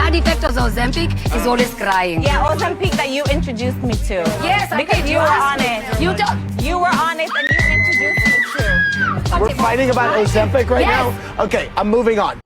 Side effect of the Ozempic is always crying. Yeah, Ozempic that you introduced me to. Yes, because you were on it. You don't. You were on it and you introduced me to. We're fighting about Ozempic right now? Okay, I'm moving on.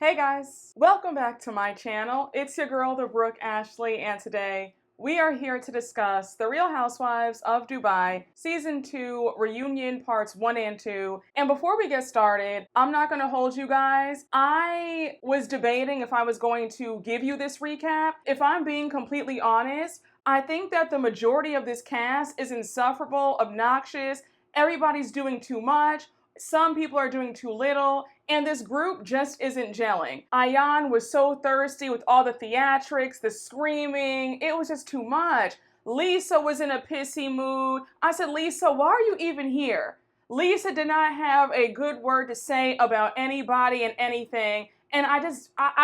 Hey guys, welcome back to my channel. It's your girl, the Brooke Ashley, and today we are here to discuss The Real Housewives of Dubai Season 2 Reunion Parts 1 and 2. And before we get started, I'm not going to hold you guys. I was debating if I was going to give you this recap. If I'm being completely honest, I think that the majority of this cast is insufferable, obnoxious. Everybody's doing too much. Some people are doing too little. And this group just isn't gelling. Ayan was so thirsty with all the theatrics, the screaming. It was just too much. Lesa was in a pissy mood. I said, Lesa, why are you even here? Lesa did not have a good word to say about anybody and anything. And I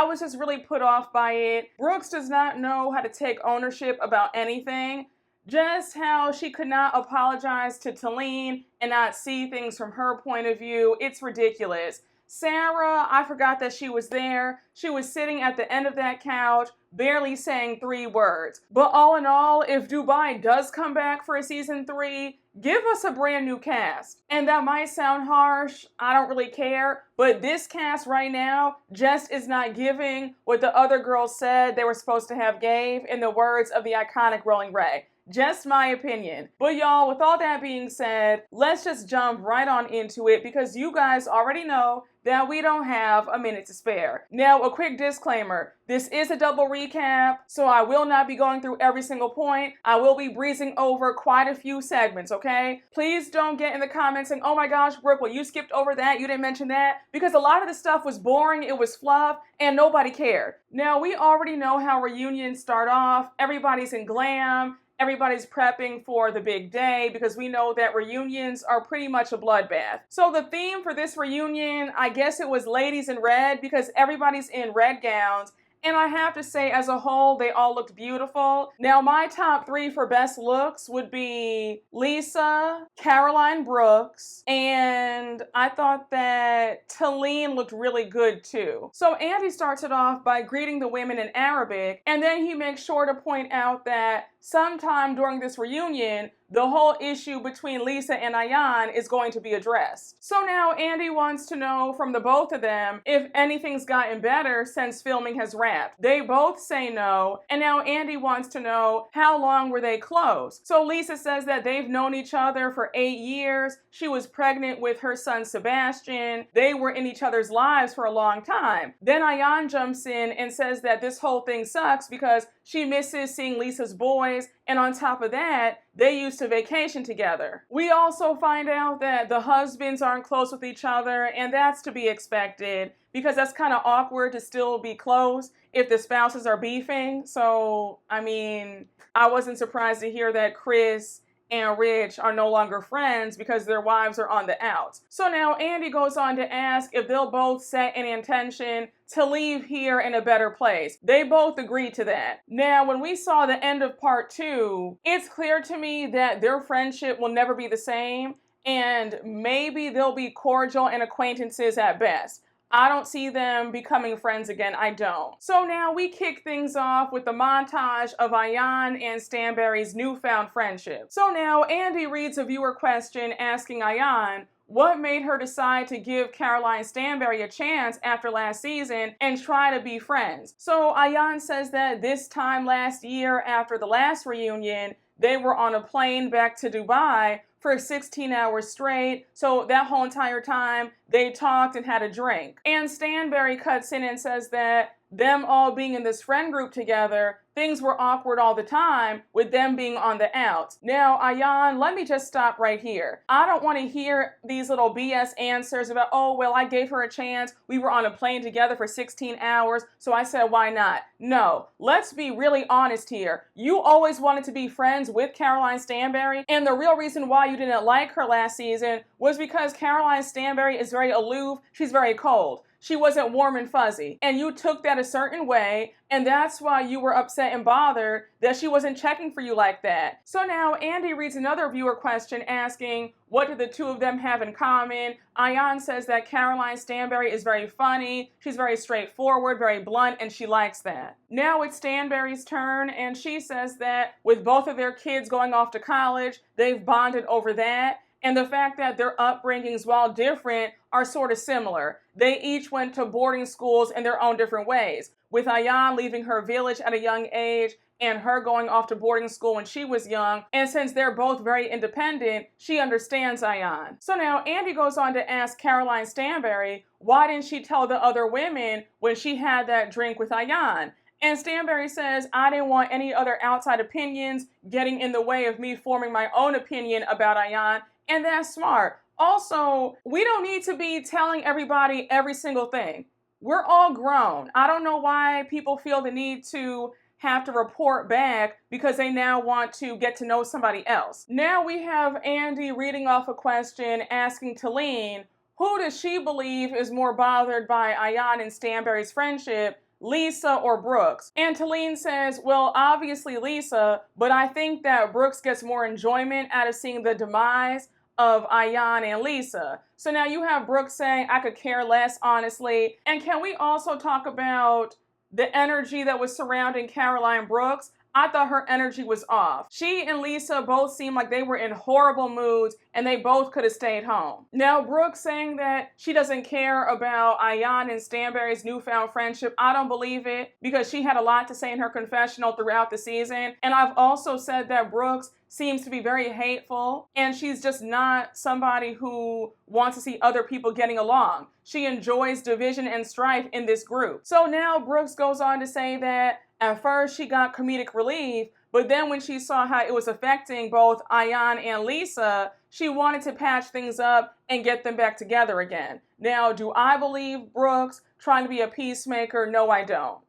was just really put off by it. Brooks does not know how to take ownership about anything. Just how she could not apologize to Taleen and not see things from her point of view. It's ridiculous. Sara, I forgot that she was there. She was sitting at the end of that couch, barely saying 3 words. But all in all, if Dubai does come back for a season 3, give us a brand new cast. And that might sound harsh, I don't really care, but this cast right now just is not giving what the other girls said they were supposed to have gave in the words of the iconic Rolling Ray. Just my opinion. But y'all, with all that being said, let's just jump right on into it because you guys already know that we don't have a minute to spare. Now, a quick disclaimer. This is a double recap, so I will not be going through every single point. I will be breezing over quite a few segments, okay? Please don't get in the comments saying, oh my gosh, Brooke, well, you skipped over that, you didn't mention that, because a lot of the stuff was boring, it was fluff, and nobody cared. Now, we already know how reunions start off. Everybody's in glam. Everybody's prepping for the big day because we know that reunions are pretty much a bloodbath. So the theme for this reunion, I guess it was ladies in red because everybody's in red gowns. And I have to say, as a whole, they all looked beautiful. Now, my top 3 for best looks would be Lesa, Caroline Brooks, and I thought that Taleen looked really good too. So Andy starts it off by greeting the women in Arabic, and then he makes sure to point out that sometime during this reunion, the whole issue between Lesa and Ayan is going to be addressed. So now Andy wants to know from the both of them if anything's gotten better since filming has wrapped. They both say no, and now Andy wants to know how long were they close. So Lesa says that they've known each other for 8 years. She was pregnant with her son Sebastian. They were in each other's lives for a long time. Then Ayan jumps in and says that this whole thing sucks because she misses seeing Lesa's boys, and on top of that, they used to vacation together. We also find out that the husbands aren't close with each other, and that's to be expected because that's kind of awkward to still be close if the spouses are beefing. So, I mean, I wasn't surprised to hear that Chris and Rich are no longer friends because their wives are on the outs. So now Andy goes on to ask if they'll both set an intention to leave here in a better place. They both agreed to that. Now, when we saw the end of part 2, it's clear to me that their friendship will never be the same, and maybe they'll be cordial and acquaintances at best. I don't see them becoming friends again, I don't. So now we kick things off with the montage of Ayan and Stanbury's newfound friendship. So now Andy reads a viewer question asking Ayan, what made her decide to give Caroline Stanbury a chance after last season and try to be friends? So Ayan says that this time last year after the last reunion, they were on a plane back to Dubai for 16 hours straight. So that whole entire time, they talked and had a drink. And Stanbury cuts in and says that them all being in this friend group together, things were awkward all the time with them being on the outs. Now, Ayan, let me just stop right here. I don't want to hear these little BS answers about, oh, well, I gave her a chance. We were on a plane together for 16 hours, so I said, why not? No, let's be really honest here. You always wanted to be friends with Caroline Stanbury, and the real reason why you didn't like her last season was because Caroline Stanbury is very aloof. She's very cold. she wasn't warm and fuzzy. And you took that a certain way, and that's why you were upset and bothered that she wasn't checking for you like that. So now Andy reads another viewer question asking, what do the two of them have in common? Ayan says that Caroline Stanbury is very funny, she's very straightforward, very blunt, and she likes that. Now it's Stanbury's turn, and she says that with both of their kids going off to college, they've bonded over that. And the fact that their upbringings, while different, are sort of similar. They each went to boarding schools in their own different ways, with Ayan leaving her village at a young age and her going off to boarding school when she was young. And since they're both very independent, she understands Ayan. So now Andy goes on to ask Caroline Stanbury, why didn't she tell the other women when she had that drink with Ayan? And Stanbury says, I didn't want any other outside opinions getting in the way of me forming my own opinion about Ayan. And that's smart. Also, we don't need to be telling everybody every single thing. We're all grown. I don't know why people feel the need to have to report back because they now want to get to know somebody else. Now we have Andy reading off a question asking Taleen, who does she believe is more bothered by Ayan and Stanbury's friendship, Lesa or Brooks? And Taleen says, well, obviously Lesa, but I think that Brooks gets more enjoyment out of seeing the demise of Ayan and Lesa. So now you have Brooke saying, I could care less, honestly. And can we also talk about the energy that was surrounding Caroline Brooks? I thought her energy was off. She and Lesa both seemed like they were in horrible moods and they both could have stayed home. Now, Brooke saying that she doesn't care about Ayan and Stanbury's newfound friendship, I don't believe it because she had a lot to say in her confessional throughout the season. And I've also said that Brooks seems to be very hateful and she's just not somebody who wants to see other people getting along. She enjoys division and strife in this group. So now Brooks goes on to say that at first she got comedic relief, but then when she saw how it was affecting both Ayan and Lesa, she wanted to patch things up and get them back together again. Now, do I believe Brooks trying to be a peacemaker? No, I don't.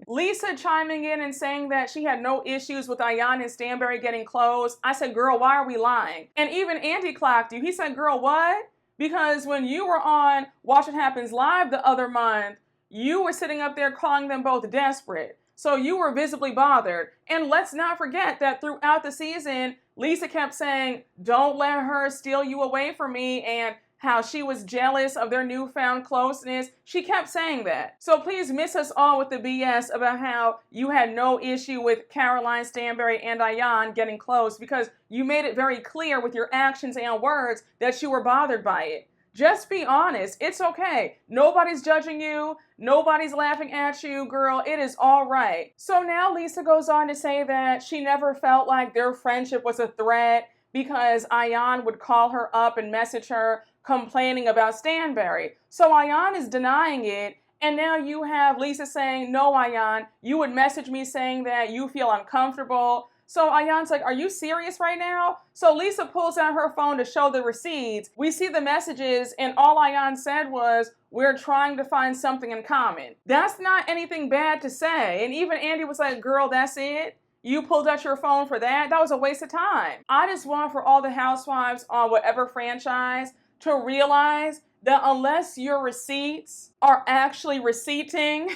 Lesa chiming in and saying that she had no issues with Ayan and Stanbury getting close. I said, girl, why are we lying? And even Andy clocked you. He said, girl, what? Because when you were on Watch What Happens Live the other month, you were sitting up there calling them both desperate. So you were visibly bothered. And let's not forget that throughout the season, Lesa kept saying, don't let her steal you away from me, and how she was jealous of their newfound closeness. She kept saying that. So please miss us all with the BS about how you had no issue with Caroline Stanbury and Ayan getting close because you made it very clear with your actions and words that you were bothered by it. Just be honest. It's okay. Nobody's judging you. Nobody's laughing at you, girl. It is all right. So now Lesa goes on to say that she never felt like their friendship was a threat because Ayan would call her up and message her complaining about Stanbury. So Ayan is denying it. And now you have Lesa saying, no, Ayan, you would message me saying that you feel uncomfortable. So Ayan's like, are you serious right now? So Lesa pulls out her phone to show the receipts. We see the messages and all Ayan said was, we're trying to find something in common. That's not anything bad to say. And even Andy was like, girl, that's it? You pulled out your phone for that? That was a waste of time. I just want for all the housewives on whatever franchise to realize that unless your receipts are actually receipting,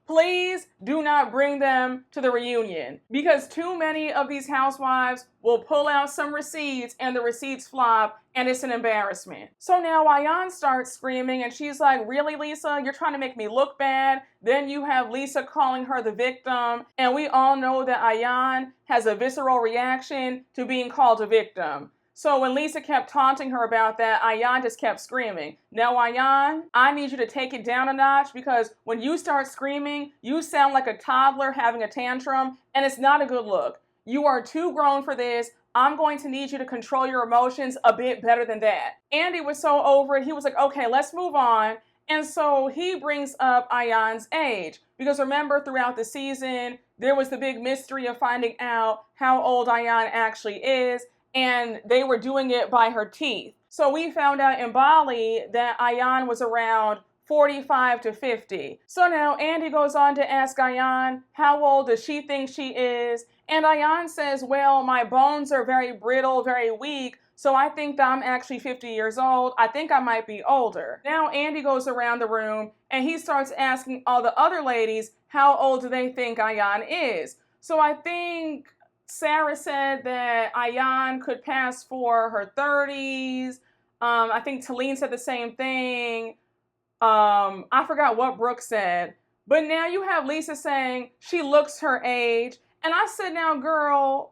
please do not bring them to the reunion because too many of these housewives will pull out some receipts and the receipts flop and it's an embarrassment. So now Ayan starts screaming and she's like, really, Lesa? You're trying to make me look bad? Then you have Lesa calling her the victim. And we all know that Ayan has a visceral reaction to being called a victim. So when Lesa kept taunting her about that, Ayan just kept screaming. Now, Ayan, I need you to take it down a notch because when you start screaming, you sound like a toddler having a tantrum, and it's not a good look. You are too grown for this. I'm going to need you to control your emotions a bit better than that. Andy was so over it. He was like, okay, let's move on. And so he brings up Ayan's age. Because remember, throughout the season, there was the big mystery of finding out how old Ayan actually is. And they were doing it by her teeth. So we found out in Bali that Ayan was around 45 to 50. So now Andy goes on to ask Ayan, how old does she think she is? And Ayan says, well, my bones are very brittle, very weak, So I think that I'm actually 50 years old. I think I might be older. Now Andy goes around the room and he starts asking all the other ladies how old do they think Ayan is. So I think Sara said that Ayan could pass for her 30s. I think Taleen said the same thing. I forgot what Brooke said. But now you have Lesa saying she looks her age. And I said, now, girl,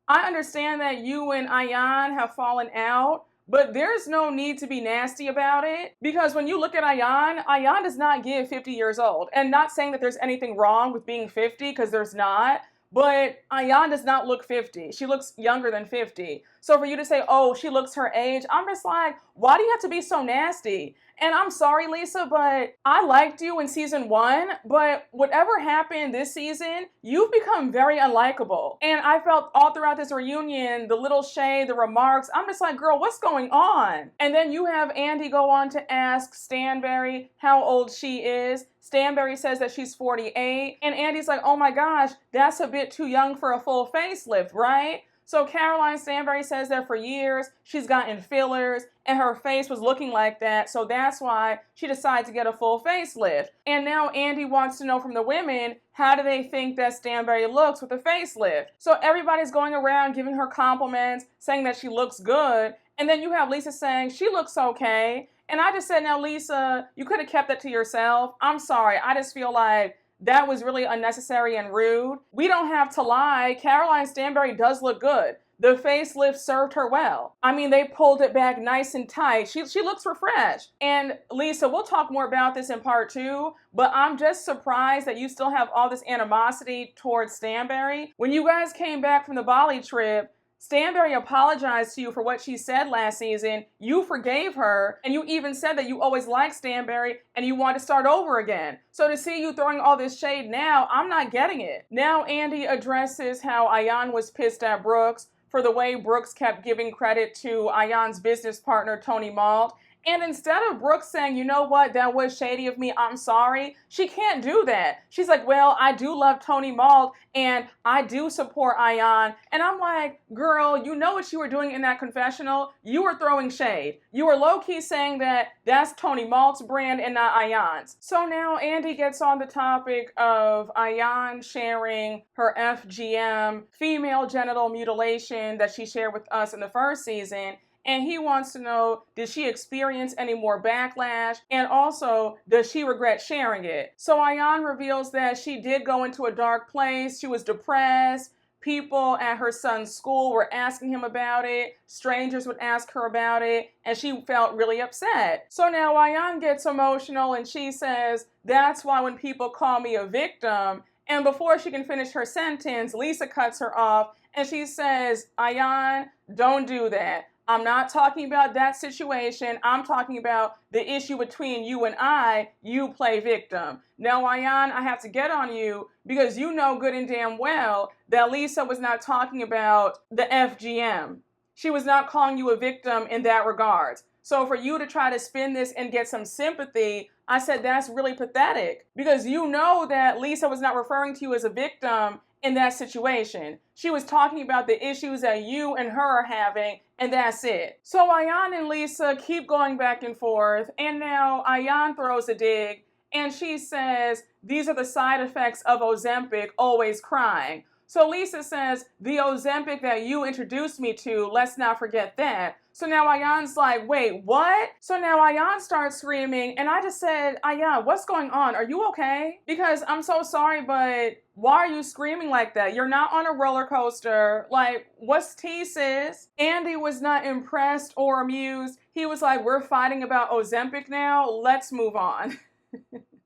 I understand that you and Ayan have fallen out, but there's no need to be nasty about it. Because when you look at Ayan, Ayan does not give 50 years old. And not saying that there's anything wrong with being 50, because there's not. But Ayan does not look 50. She looks younger than 50. So for you to say, oh, she looks her age, I'm just like, why do you have to be so nasty? And I'm sorry, Lesa, but I liked you in season 1, but whatever happened this season, you've become very unlikable. And I felt all throughout this reunion, the little shade, the remarks, I'm just like, girl, what's going on? And then you have Andy go on to ask Stanbury how old she is. Stanbury says that she's 48, and Andy's like, oh my gosh, that's a bit too young for a full facelift, right? So Caroline Stanbury says that for years, she's gotten fillers, and her face was looking like that, so that's why she decided to get a full facelift. And now Andy wants to know from the women, how do they think that Stanbury looks with a facelift? So everybody's going around giving her compliments, saying that she looks good, and then you have Lesa saying she looks okay. And I just said, now, Lesa, you could have kept that to yourself. I'm sorry. I just feel like that was really unnecessary and rude. We don't have to lie. Caroline Stanbury does look good. The facelift served her well. I mean, they pulled it back nice and tight. She looks refreshed. And Lesa, we'll talk more about this in part 2, but I'm just surprised that you still have all this animosity towards Stanbury. When you guys came back from the Bali trip, Stanbury apologized to you for what she said last season. You forgave her, and you even said that you always liked Stanbury and you want to start over again. So to see you throwing all this shade now, I'm not getting it. Now Andy addresses how Ayan was pissed at Brooks for the way Brooks kept giving credit to Ayan's business partner, Tony Malt. And instead of Brooke saying, you know what, that was shady of me, I'm sorry, she can't do that. She's like, well, I do love Tony Malt and I do support Ayan. And I'm like, girl, you know what you were doing in that confessional? You were throwing shade. You were low-key saying that that's Tony Malt's brand and not Ayan's. So now Andy gets on the topic of Ayan sharing her FGM, female genital mutilation, that she shared with us in the first season. And he wants to know, did she experience any more backlash? And also, does she regret sharing it? So Ayan reveals that she did go into a dark place. She was depressed. People at her son's school were asking him about it. Strangers would ask her about it. And she felt really upset. So now Ayan gets emotional and she says, that's why when people call me a victim. And before she can finish her sentence, Lesa cuts her off and she says, Ayan, don't do that. I'm not talking about that situation. I'm talking about the issue between you and I. You play victim. Now, Ayan, I have to get on you because you know good and damn well that Lesa was not talking about the FGM. She was not calling you a victim in that regard. So for you to try to spin this and get some sympathy, I said that's really pathetic because you know that Lesa was not referring to you as a victim in that situation. She was talking about the issues that you and her are having, and that's it. So Ayan and Lesa keep going back and forth, and now Ayan throws a dig, and she says, these are the side effects of Ozempic, always crying. So Lesa says, the Ozempic that you introduced me to, let's not forget that. So now Ayan's like, wait, what? So now Ayan starts screaming, and I just said, Ayan, what's going on? Are you okay? Because I'm so sorry, but why are you screaming like that? You're not on a roller coaster. Like, what's tea, sis? Andy was not impressed or amused. He was like, we're fighting about Ozempic now. Let's move on.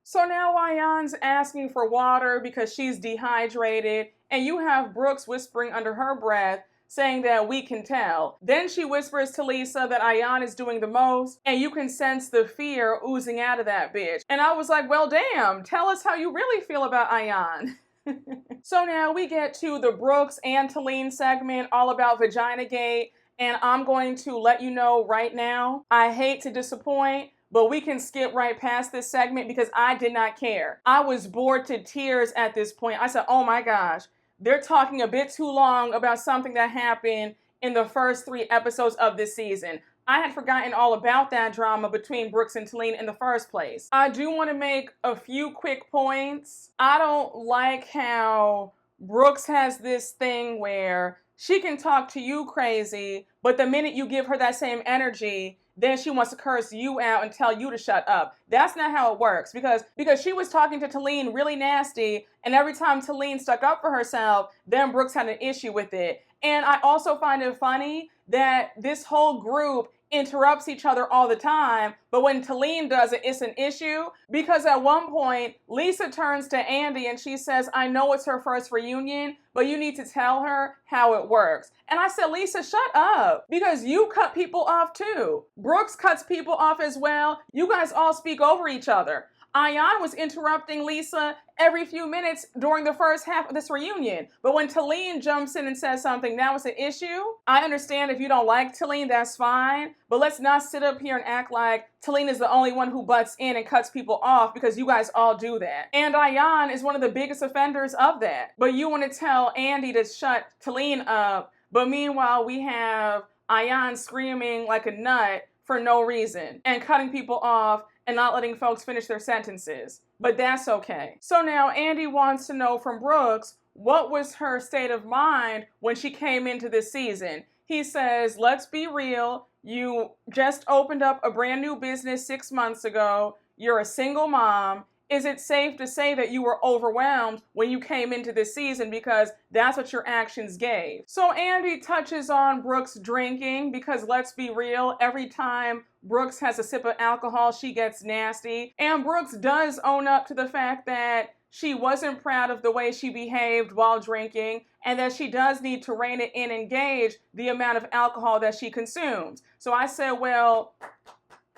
So now Ayan's asking for water because she's dehydrated, and you have Brooks whispering under her breath, saying that we can tell. Then she whispers to Lesa that Ayan is doing the most, and you can sense the fear oozing out of that bitch. And I was like, well, damn, tell us how you really feel about Ayan. So now we get to the Brooks and Taleen segment, all about Vaginagate, and I'm going to let you know right now, I hate to disappoint, but we can skip right past this segment because I did not care. I was bored to tears at this point. I said, oh my gosh, they're talking a bit too long about something that happened in the first 3 episodes of this season. I had forgotten all about that drama between Brooks and Taleen in the first place. I do want to make a few quick points. I don't like how Brooks has this thing where she can talk to you crazy, but the minute you give her that same energy, then she wants to curse you out and tell you to shut up. That's not how it works, because she was talking to Taleen really nasty, and every time Taleen stuck up for herself, then Brooks had an issue with it. And I also find it funny that this whole group interrupts each other all the time, but when Taleen does it, it's an issue, because at one point, Lesa turns to Andy and she says, I know it's her first reunion, but you need to tell her how it works. And I said, Lesa, shut up, because you cut people off too. Brooks cuts people off as well. You guys all speak over each other. Ayan was interrupting Lesa every few minutes during the first half of this reunion. But when Taleen jumps in and says something, now it's an issue. I understand if you don't like Taleen, that's fine. But let's not sit up here and act like Taleen is the only one who butts in and cuts people off, because you guys all do that. And Ayan is one of the biggest offenders of that. But you want to tell Andy to shut Taleen up. But meanwhile, we have Ayan screaming like a nut for no reason and cutting people off and not letting folks finish their sentences. But that's okay. So now Andy wants to know from Brooks, what was her state of mind when she came into this season? He says, let's be real. You just opened up a brand new business 6 months ago. You're a single mom. Is it safe to say that you were overwhelmed when you came into this season, because that's what your actions gave? So Andy touches on Brooks drinking, because let's be real, every time Brooks has a sip of alcohol, she gets nasty. And Brooks does own up to the fact that she wasn't proud of the way she behaved while drinking, and that she does need to rein it in and gauge the amount of alcohol that she consumes. So I said, well,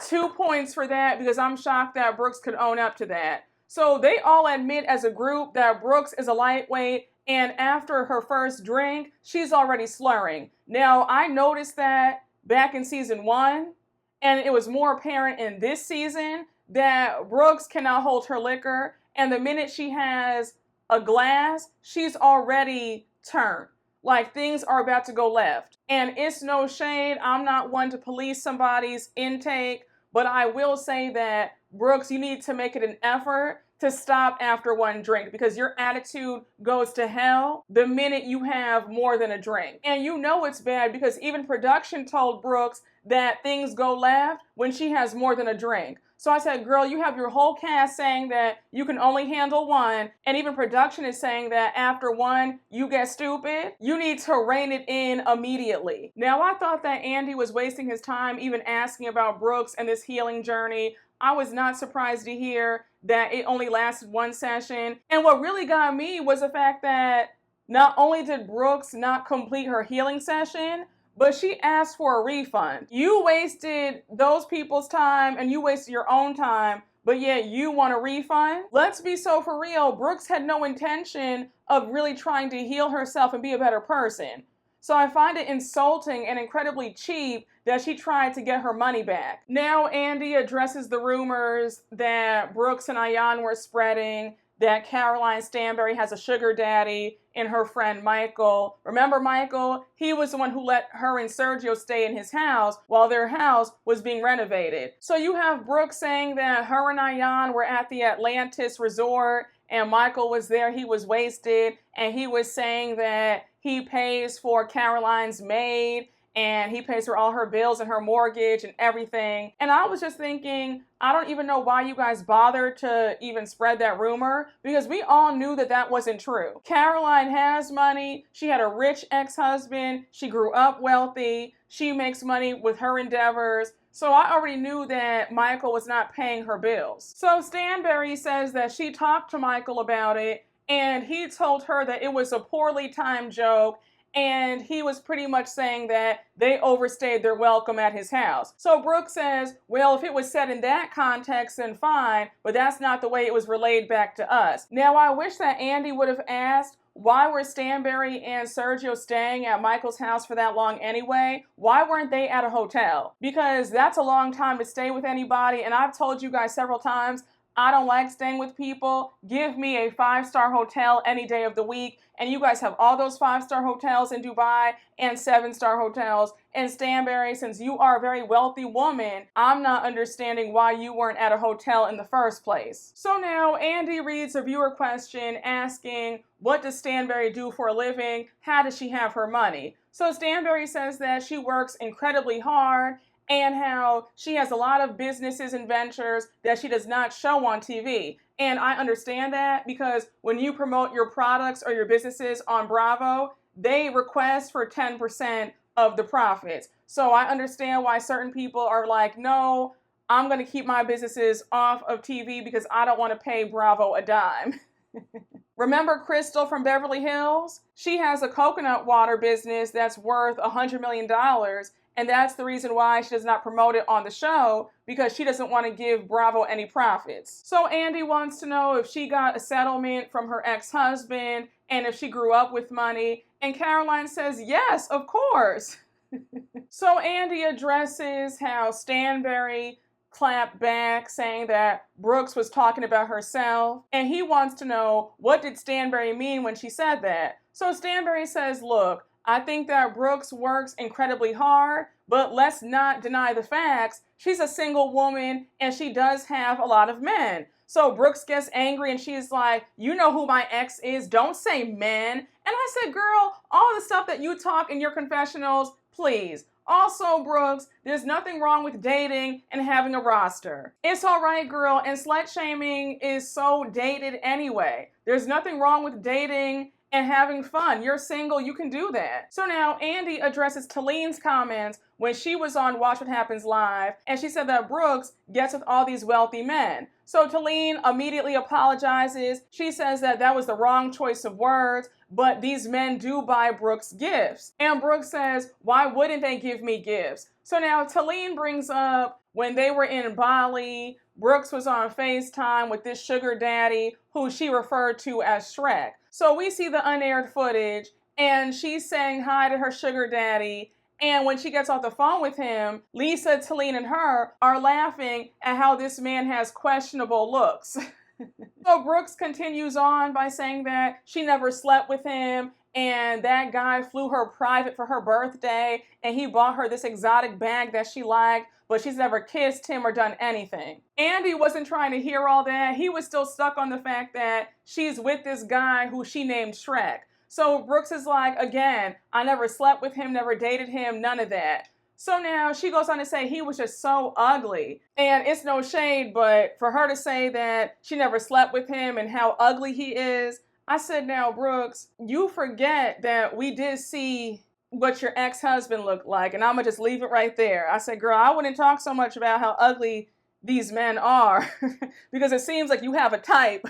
2 points for that, because I'm shocked that Brooks could own up to that. So they all admit as a group that Brooks is a lightweight, and after her first drink, she's already slurring. Now, I noticed that back in season 1, and it was more apparent in this season that Brooks cannot hold her liquor, and the minute she has a glass, she's already turned. Like things are about to go left. And it's no shade, I'm not one to police somebody's intake, but I will say that, Brooks, you need to make it an effort to stop after 1 drink, because your attitude goes to hell the minute you have more than a drink. And you know it's bad, because even production told Brooks that things go left when she has more than a drink. So I said, girl, you have your whole cast saying that you can only handle 1, and even production is saying that after 1, you get stupid. You need to rein it in immediately. Now, I thought that Andy was wasting his time even asking about Brooks and this healing journey. I was not surprised to hear that it only lasted 1 session. And what really got me was the fact that not only did Brooks not complete her healing session, but she asked for a refund. You wasted those people's time and you wasted your own time, but yet you want a refund? Let's be so for real. Brooks had no intention of really trying to heal herself and be a better person. So I find it insulting and incredibly cheap that she tried to get her money back. Now Andy addresses the rumors that Brooks and Ayan were spreading, that Caroline Stanbury has a sugar daddy in her friend Michael. Remember Michael? He was the one who let her and Sergio stay in his house while their house was being renovated. So you have Brooke saying that her and Ayan were at the Atlantis resort and Michael was there, he was wasted, and he was saying that he pays for Caroline's maid and he pays for all her bills and her mortgage and everything. And I was just thinking, I don't even know why you guys bothered to even spread that rumor, because we all knew that that wasn't true. Caroline has money. She had a rich ex-husband. She grew up wealthy. She makes money with her endeavors. So I already knew that Michael was not paying her bills. So Stanbury says that she talked to Michael about it, and he told her that it was a poorly timed joke, and he was pretty much saying that they overstayed their welcome at his house. So Brooke says, well, if it was said in that context, then fine, but that's not the way it was relayed back to us. Now, I wish that Andy would have asked, why were Stanbury and Sergio staying at Michael's house for that long anyway? Why weren't they at a hotel? Because that's a long time to stay with anybody, and I've told you guys several times, I don't like staying with people. Give me a 5-star hotel any day of the week. And you guys have all those 5-star hotels in Dubai and 7-star hotels. And Stanbury, since you are a very wealthy woman, I'm not understanding why you weren't at a hotel in the first place. So now Andy reads a viewer question asking, what does Stanbury do for a living? How does she have her money? So Stanbury says that she works incredibly hard and how she has a lot of businesses and ventures that she does not show on TV. And I understand that because when you promote your products or your businesses on Bravo, they request for 10% of the profits. So I understand why certain people are like, no, I'm going to keep my businesses off of TV because I don't want to pay Bravo a dime. Remember Crystal from Beverly Hills? She has a coconut water business that's worth $100 million. And that's the reason why she does not promote it on the show, because she doesn't want to give Bravo any profits. So Andy wants to know if she got a settlement from her ex-husband and if she grew up with money. And Caroline says, yes, of course. So Andy addresses how Stanbury clapped back saying that Brooks was talking about herself. And he wants to know, what did Stanbury mean when she said that? So Stanbury says, look, I think that Brooks works incredibly hard, but let's not deny the facts. She's a single woman and she does have a lot of men. So Brooks gets angry and she's like, you know who my ex is, don't say men. And I said, girl, all the stuff that you talk in your confessionals, please. Also, Brooks, there's nothing wrong with dating and having a roster. It's all right, girl, and slut shaming is so dated anyway. There's nothing wrong with dating and having fun. You're single, you can do that. So now Andy addresses Taleen's comments when she was on Watch What Happens Live, and she said that Brooks gets with all these wealthy men. So Taleen immediately apologizes. She says that that was the wrong choice of words, but these men do buy Brooks gifts. And Brooks says, why wouldn't they give me gifts? So now Taleen brings up when they were in Bali, Brooks was on FaceTime with this sugar daddy who she referred to as Shrek. So we see the unaired footage and she's saying hi to her sugar daddy. And when she gets off the phone with him, Lesa, Taleen, and her are laughing at how this man has questionable looks. So Brooks continues on by saying that she never slept with him and that guy flew her private for her birthday and he bought her this exotic bag that she liked, but she's never kissed him or done anything. Andy wasn't trying to hear all that. He was still stuck on the fact that she's with this guy who she named Shrek. So Brooks is like, again, I never slept with him, never dated him, none of that. So now she goes on to say he was just so ugly. And it's no shade, but for her to say that she never slept with him and how ugly he is, I said, now, Brooks, you forget that we did see what your ex-husband looked like, and I'm going to just leave it right there. I said, girl, I wouldn't talk so much about how ugly these men are because it seems like you have a type.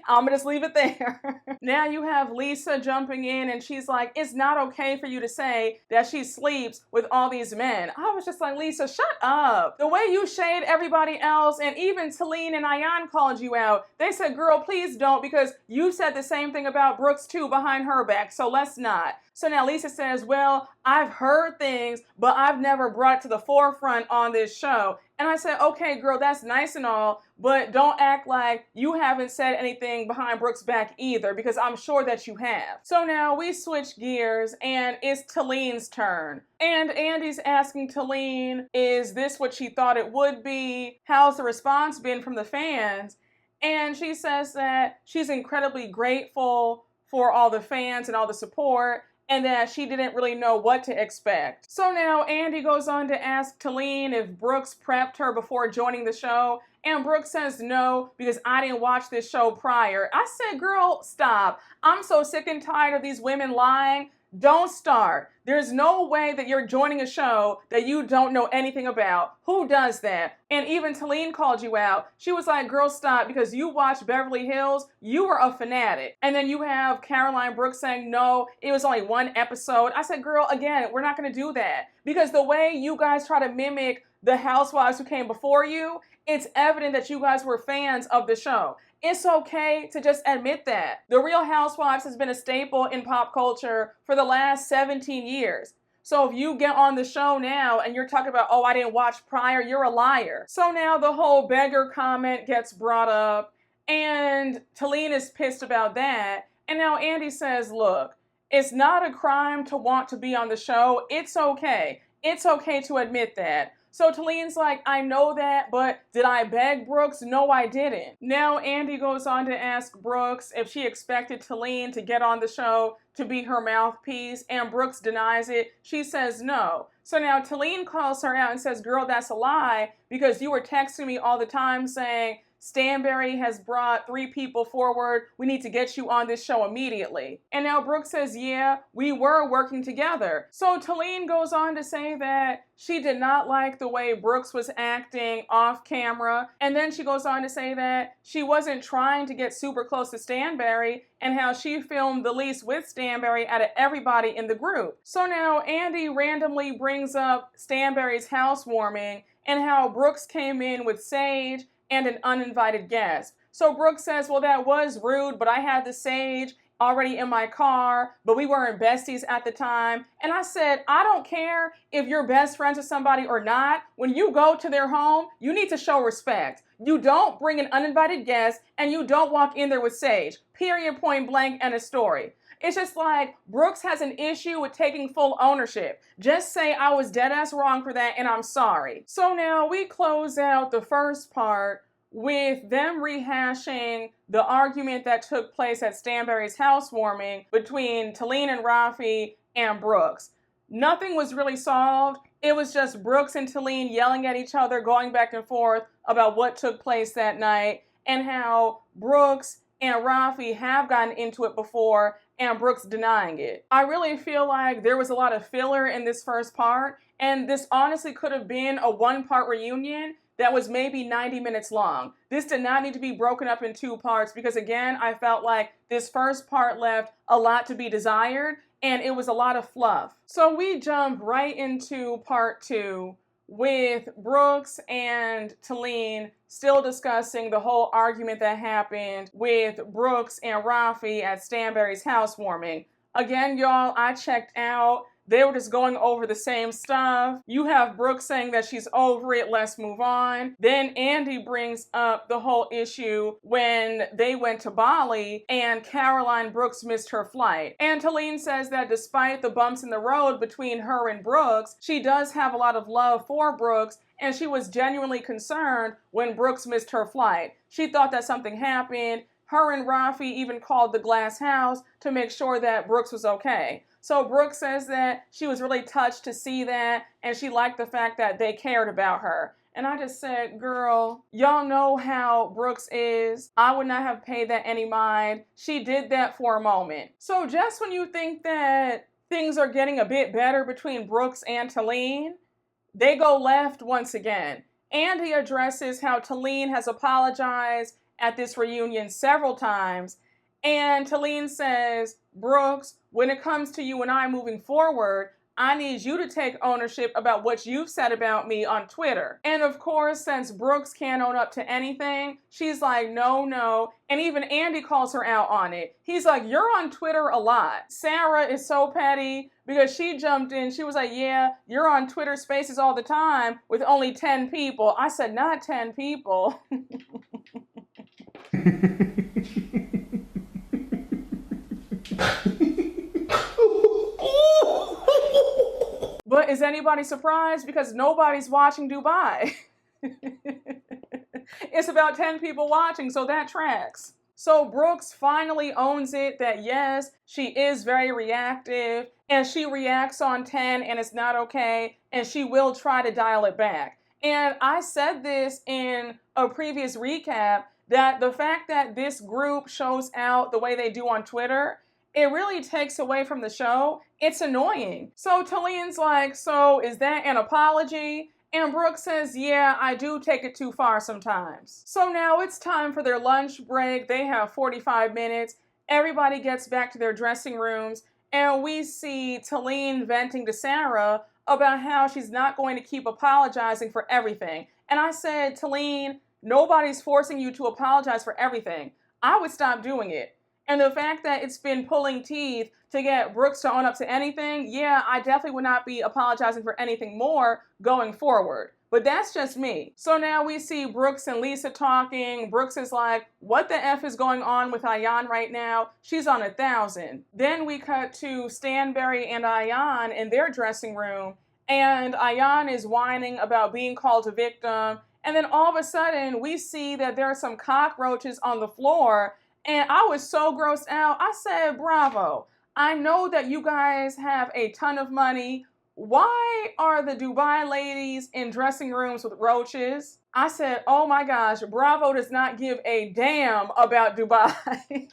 I'm gonna just leave it there. Now you have Lesa jumping in and she's like, it's not okay for you to say that she sleeps with all these men. I was just like, Lesa, shut up. The way you shade everybody else, and even Taleen and Ayan called you out. They said, girl, please don't, because you said the same thing about Brooks too behind her back, so let's not. So now Lesa says, well, I've heard things, but I've never brought it to the forefront on this show. And I said, okay, girl, that's nice and all, but don't act like you haven't said anything behind Brooks' back either, because I'm sure that you have. So now we switch gears and it's Taleen's turn. And Andy's asking Taleen, is this what she thought it would be? How's the response been from the fans? And she says that she's incredibly grateful for all the fans and all the support, and that she didn't really know what to expect. So now Andy goes on to ask Taleen if Brooks prepped her before joining the show, and Brooks says no, because I didn't watch this show prior. I said, girl, stop. I'm so sick and tired of these women lying. Don't start. There's no way that you're joining a show that you don't know anything about. Who does that? And even Taleen called you out. She was like, girl, stop, because you watched Beverly Hills. You were a fanatic. And then you have Caroline Brooks saying, no, it was only one episode. I said, girl, again, we're not going to do that. Because the way you guys try to mimic the Housewives who came before you, it's evident that you guys were fans of the show. It's okay to just admit that. The Real Housewives has been a staple in pop culture for the last 17 years. So if you get on the show now and you're talking about, oh, I didn't watch prior, you're a liar. So now the whole beggar comment gets brought up, and Taleen is pissed about that. And now Andy says, look, it's not a crime to want to be on the show. It's okay. It's okay to admit that. So Taleen's like, I know that, but did I beg Brooks? No, I didn't. Now Andy goes on to ask Brooks if she expected Taleen to get on the show to be her mouthpiece, and Brooks denies it. She says no. So now Taleen calls her out and says, girl, that's a lie, because you were texting me all the time saying, Stanbury has brought 3 people forward. We need to get you on this show immediately. And now Brooke says, yeah, we were working together. So Taleen goes on to say that she did not like the way Brooks was acting off camera. And then she goes on to say that she wasn't trying to get super close to Stanbury, and how she filmed the least with Stanbury out of everybody in the group. So now Andy randomly brings up Stanbury's housewarming and how Brooks came in with Sage and an uninvited guest. So Brooke says, well, that was rude, but I had the Sage already in my car, but we weren't besties at the time. And I said, I don't care if you're best friends with somebody or not. When you go to their home, you need to show respect. You don't bring an uninvited guest, and you don't walk in there with Sage. Period, point blank, and a story. It's just like Brooks has an issue with taking full ownership. Just say I was dead ass wrong for that and I'm sorry. So now we close out the first part with them rehashing the argument that took place at Stanbury's housewarming between Taleen and Rafi and Brooks. Nothing was really solved. It was just Brooks and Taleen yelling at each other, going back and forth about what took place that night, and how Brooks and Rafi have gotten into it before, and Brooks denying it. I really feel like there was a lot of filler in this first part, and this honestly could have been a 1-part reunion that was maybe 90 minutes long. This did not need to be broken up in 2 parts, because again, I felt like this first part left a lot to be desired, and it was a lot of fluff. So we jump right into part 2 with Brooks and Taleen still discussing the whole argument that happened with Brooks and Rafi at Stanbury's housewarming. Again, y'all, I checked out. They were just going over the same stuff. You have Brooke saying that she's over it, let's move on. Then Andy brings up the whole issue when they went to Bali and Caroline Brooks missed her flight. And Taleen says that despite the bumps in the road between her and Brooks, she does have a lot of love for Brooks, and she was genuinely concerned when Brooks missed her flight. She thought that something happened. Her and Rafi even called the glass house to make sure that Brooks was okay. So Brooke says that she was really touched to see that, and she liked the fact that they cared about her. And I just said, girl, y'all know how Brooks is. I would not have paid that any mind. She did that for a moment. So just when you think that things are getting a bit better between Brooks and Taleen, they go left once again. Andy addresses how Taleen has apologized at this reunion several times, and Taleen says, Brooks, when it comes to you and I moving forward, I need you to take ownership about what you've said about me on Twitter. And of course, since Brooks can't own up to anything, she's like, no. And even Andy calls her out on it. He's like, you're on Twitter a lot. Sara is so petty because she jumped in. She was like, yeah, you're on Twitter Spaces all the time with only 10 people. I said, not 10 people. But is anybody surprised? Because nobody's watching Dubai. It's about 10 people watching, so that tracks. So Brooks finally owns it that yes, she is very reactive, and she reacts on 10 and it's not okay, and she will try to dial it back. And I said this in a previous recap, that the fact that this group shows out the way they do on Twitter, it really takes away from the show. It's annoying. So Taleen's like, so is that an apology? And Brooke says, yeah, I do take it too far sometimes. So now it's time for their lunch break. They have 45 minutes. Everybody gets back to their dressing rooms, and we see Taleen venting to Sara about how she's not going to keep apologizing for everything. And I said, Taleen, nobody's forcing you to apologize for everything. I would stop doing it. And the fact that it's been pulling teeth to get Brooks to own up to anything, yeah, I definitely would not be apologizing for anything more going forward. But that's just me. So now we see Brooks and Lesa talking. Brooks is like, what the F is going on with Ayan right now? She's on 1,000. Then we cut to Stanbury and Ayan in their dressing room. And Ayan is whining about being called a victim. And then all of a sudden, we see that there are some cockroaches on the floor. And I was so grossed out. I said, bravo. I know that you guys have a ton of money. Why are the Dubai ladies in dressing rooms with roaches? I said, oh my gosh, Bravo does not give a damn about Dubai.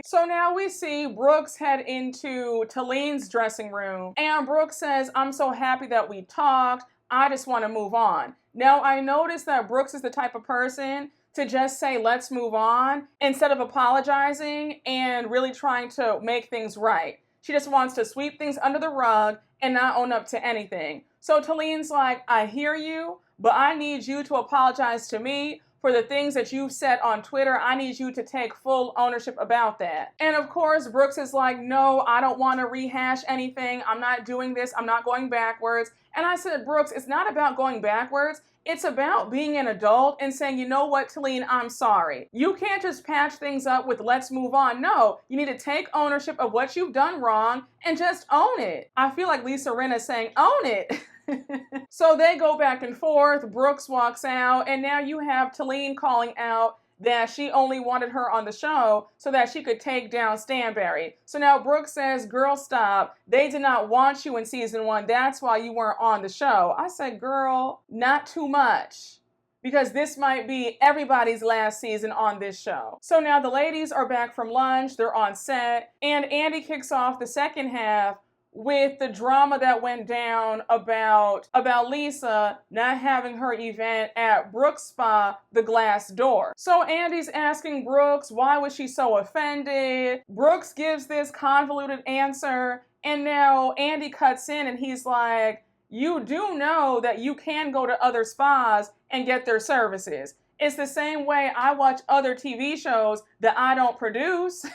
So now we see Brooks head into Taleen's dressing room. And Brooks says, I'm so happy that we talked. I just want to move on. Now I noticed that Brooks is the type of person to just say, let's move on, instead of apologizing and really trying to make things right. She just wants to sweep things under the rug and not own up to anything. So Taleen's like, I hear you, but I need you to apologize to me for the things that you've said on Twitter. I need you to take full ownership about that. And of course, Brooks is like, no, I don't want to rehash anything. I'm not doing this. I'm not going backwards. And I said, Brooks, it's not about going backwards. It's about being an adult and saying, you know what, Taleen, I'm sorry. You can't just patch things up with let's move on. No, you need to take ownership of what you've done wrong and just own it. I feel like Lisa Rinna is saying, own it. So they go back and forth. Brooks walks out, and now you have Taleen calling out that she only wanted her on the show so that she could take down Stanbury. So now Brooke says, girl, stop. They did not want you in season 1. That's why you weren't on the show. I said, girl, not too much, because this might be everybody's last season on this show. So now the ladies are back from lunch. They're on set, and Andy kicks off the second half with the drama that went down about Lesa not having her event at Brooks' spa, The Glass Door. So Andy's asking Brooks, why was she so offended? Brooks gives this convoluted answer, and now Andy cuts in and he's like, you do know that you can go to other spas and get their services. It's the same way I watch other TV shows that I don't produce.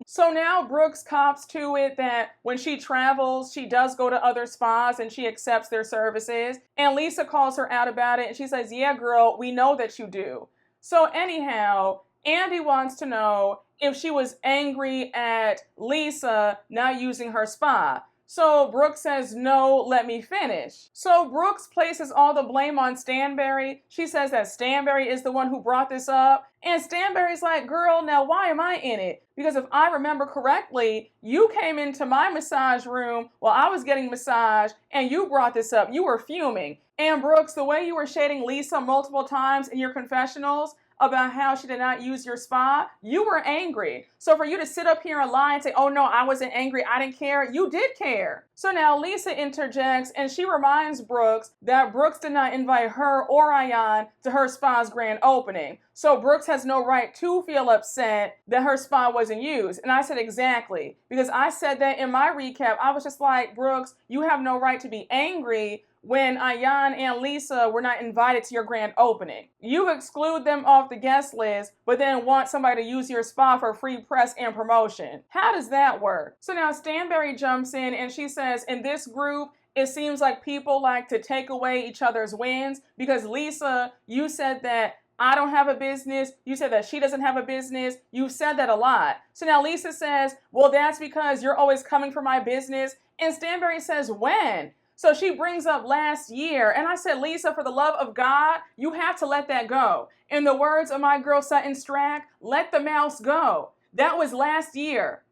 So now Brooks cops to it that when she travels, she does go to other spas and she accepts their services. And Lesa calls her out about it and she says, yeah, girl, we know that you do. So anyhow, Andy wants to know if she was angry at Lesa not using her spa. So Brooks says, no, let me finish. So Brooks places all the blame on Stanbury. She says that Stanbury is the one who brought this up. And Stanbury's like, girl, now why am I in it? Because if I remember correctly, you came into my massage room while I was getting massaged and you brought this up. You were fuming. And Brooks, the way you were shading Lesa multiple times in your confessionals about how she did not use your spa, you were angry. So for you to sit up here and lie and say, oh no, I wasn't angry, I didn't care, you did care. So now Lesa interjects and she reminds Brooks that Brooks did not invite her or Ayan to her spa's grand opening. So Brooks has no right to feel upset that her spa wasn't used. And I said, exactly. Because I said that in my recap. I was just like, Brooks, you have no right to be angry when Ayan and Lesa were not invited to your grand opening. You exclude them off the guest list, but then want somebody to use your spa for free press and promotion. How does that work? So now Stanbury jumps in and she says, in this group, it seems like people like to take away each other's wins because Lesa, you said that I don't have a business. You said that she doesn't have a business. You've said that a lot. So now Lesa says, well, that's because you're always coming for my business. And Stanbury says, when? So she brings up last year. And I said, Lesa, for the love of God, you have to let that go. In the words of my girl Sutton Strack, let the mouse go. That was last year.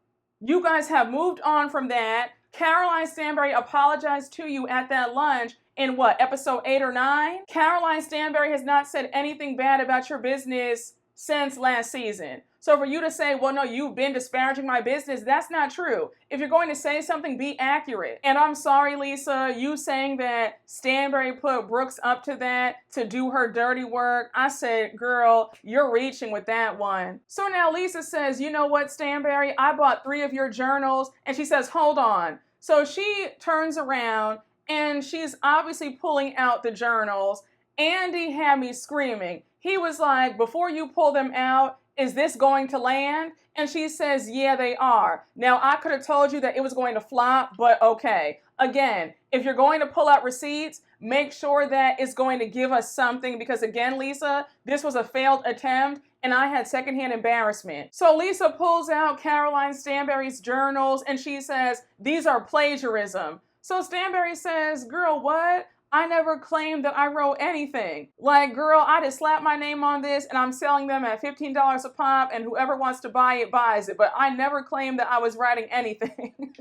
You guys have moved on from that. Caroline Stanbury apologized to you at that lunch in what, episode 8 or 9? Caroline Stanbury has not said anything bad about your business since last season. So for you to say, well, no, you've been disparaging my business, that's not true. If you're going to say something, be accurate. And I'm sorry, Lesa, you saying that Stanbury put Brooks up to that to do her dirty work. I said, girl, you're reaching with that one. So now Lesa says, you know what, Stanbury, I bought 3 of your journals. And she says, hold on. So she turns around and she's obviously pulling out the journals. Andy had me screaming. He was like, before you pull them out, is this going to land? And she says, yeah, they are. Now, I could have told you that it was going to flop, but okay. Again, if you're going to pull out receipts, make sure that it's going to give us something, because again, Lesa, this was a failed attempt and I had secondhand embarrassment. So Lesa pulls out Caroline Stanbury's journals and she says, these are plagiarism. So Stanbury says, girl, what? I never claimed that I wrote anything. Like, girl, I just slapped my name on this and I'm selling them at $15 a pop and whoever wants to buy it buys it. But I never claimed that I was writing anything.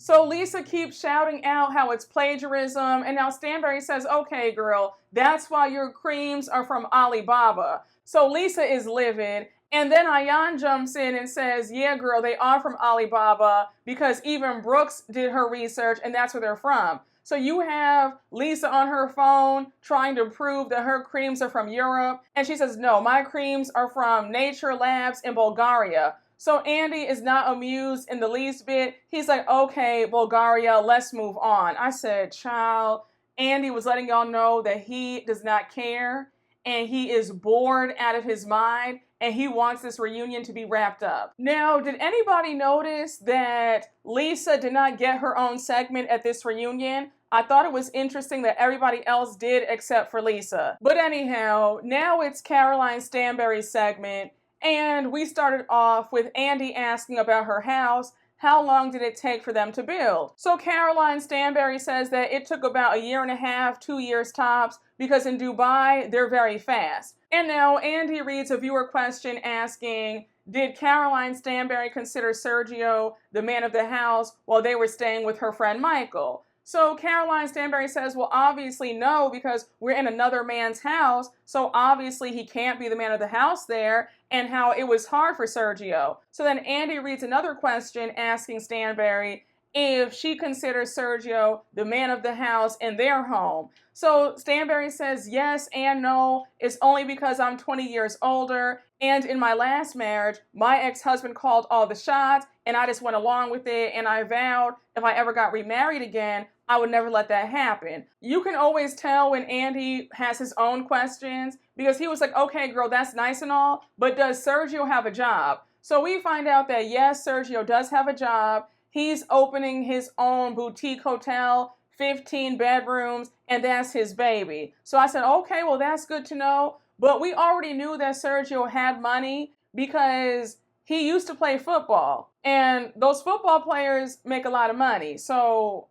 So Lesa keeps shouting out how it's plagiarism, and now Stanbury says, okay, girl, that's why your creams are from Alibaba. So Lesa is livid, and then Ayan jumps in and says, yeah, girl, they are from Alibaba because even Brooks did her research and that's where they're from. So you have Lesa on her phone trying to prove that her creams are from Europe, and she says, no, my creams are from Nature Labs in Bulgaria. So Andy is not amused in the least bit. He's like, okay, Bulgaria, let's move on. I said, child, Andy was letting y'all know that he does not care and he is bored out of his mind and he wants this reunion to be wrapped up. Now, did anybody notice that Lesa did not get her own segment at this reunion? I thought it was interesting that everybody else did except for Lesa. But anyhow, now it's Caroline Stanbury's segment. And we started off with Andy asking about her house. How long did it take for them to build? So Caroline Stanbury says that it took about 1.5 years, 2 years tops, because in Dubai, they're very fast. And now Andy reads a viewer question asking, did Caroline Stanbury consider Sergio the man of the house while they were staying with her friend Michael? So Caroline Stanbury says, well, obviously no, because we're in another man's house, so obviously he can't be the man of the house there, and how it was hard for Sergio. So then Andy reads another question asking Stanbury if she considers Sergio the man of the house in their home. So Stanbury says yes and no. It's only because I'm 20 years older, and in my last marriage, my ex-husband called all the shots, and I just went along with it, and I vowed if I ever got remarried again, I would never let that happen. You can always tell when Andy has his own questions, because he was like, okay, girl, that's nice and all, but does Sergio have a job? So we find out that yes, Sergio does have a job. He's opening his own boutique hotel, 15 bedrooms, and that's his baby. So I said, okay, well, that's good to know. But we already knew that Sergio had money because he used to play football. And those football players make a lot of money. So,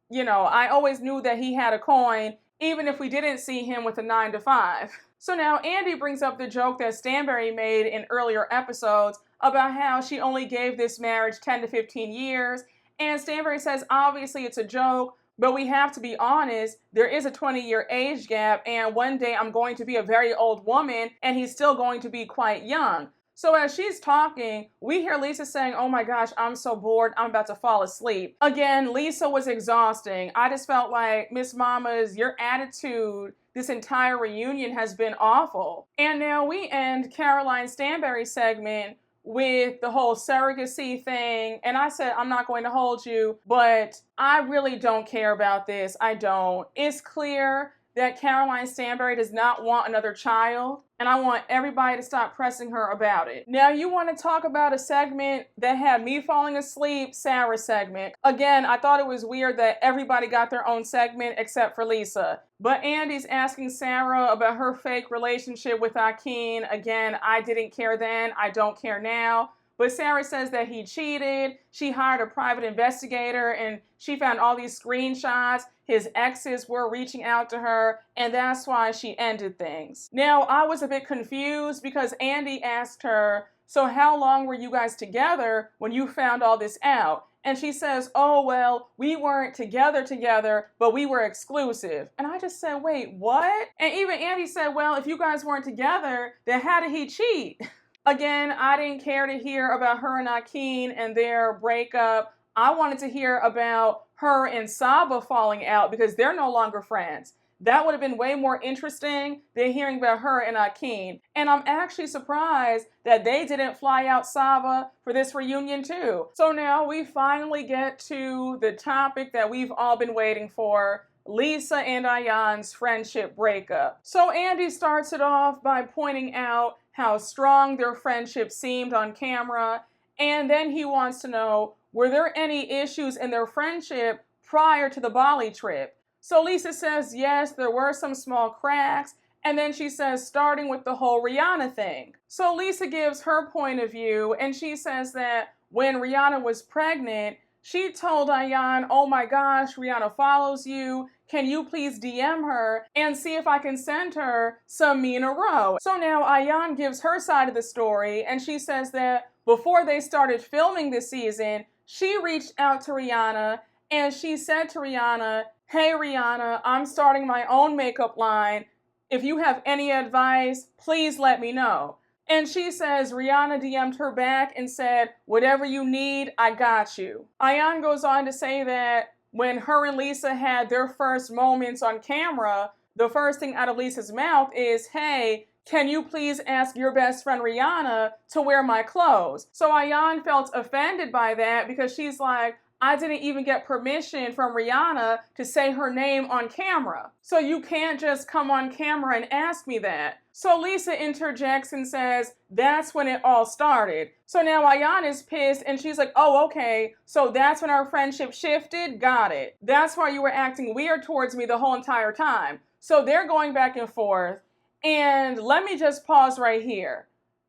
you know, I always knew that he had a coin, even if we didn't see him with a 9-to-5. So now Andy brings up the joke that Stanbury made in earlier episodes about how she only gave this marriage 10 to 15 years. And Stanbury says, obviously it's a joke, but we have to be honest, there is a 20-year age gap, and one day I'm going to be a very old woman, and he's still going to be quite young. So as she's talking, we hear Lesa saying, oh my gosh, I'm so bored, I'm about to fall asleep. Again, Lesa was exhausting. I just felt like, Miss Mamas, your attitude this entire reunion has been awful. And now we end Caroline Stanbury's segment with the whole surrogacy thing. And I said, I'm not going to hold you, but I really don't care about this. I don't. It's clear that Caroline Stanbury does not want another child, and I want everybody to stop pressing her about it. Now, you want to talk about a segment that had me falling asleep, Sara's segment. Again, I thought it was weird that everybody got their own segment except for Lesa. But Andy's asking Sara about her fake relationship with Akin. Again, I didn't care then, I don't care now. But Sara says that he cheated. She hired a private investigator and she found all these screenshots. His exes were reaching out to her, and that's why she ended things. Now, I was a bit confused because Andy asked her, so how long were you guys together when you found all this out? And she says, oh, well, we weren't together, but we were exclusive. And I just said, wait, what? And even Andy said, well, if you guys weren't together, then how did he cheat? Again, I didn't care to hear about her and Akin and their breakup. I wanted to hear about her and Saba falling out because they're no longer friends. That would have been way more interesting than hearing about her and Akin. And I'm actually surprised that they didn't fly out Saba for this reunion too. So now we finally get to the topic that we've all been waiting for, Lesa and Ayan's friendship breakup. So Andy starts it off by pointing out how strong their friendship seemed on camera. And then he wants to know, were there any issues in their friendship prior to the Bali trip? So Lesa says, yes, there were some small cracks. And then she says, starting with the whole Rihanna thing. So Lesa gives her point of view, and she says that when Rihanna was pregnant, she told Ayan, oh my gosh, Rihanna follows you. Can you please DM her and see if I can send her some Mina Rowe? So now Ayan gives her side of the story, and she says that before they started filming this season, she reached out to Rihanna and she said to Rihanna, hey Rihanna, I'm starting my own makeup line. If you have any advice, please let me know. And she says Rihanna DM'd her back and said, whatever you need, I got you. Ayan goes on to say that when her and Lesa had their first moments on camera, the first thing out of Lesa's mouth is, hey, can you please ask your best friend Rihanna to wear my clothes? So Ayan felt offended by that because she's like, I didn't even get permission from Rihanna to say her name on camera. So you can't just come on camera and ask me that. So Lesa interjects and says, that's when it all started. So now Ayan is pissed and she's like, oh, okay, so that's when our friendship shifted? Got it. That's why you were acting weird towards me the whole entire time. So they're going back and forth. And let me just pause right here.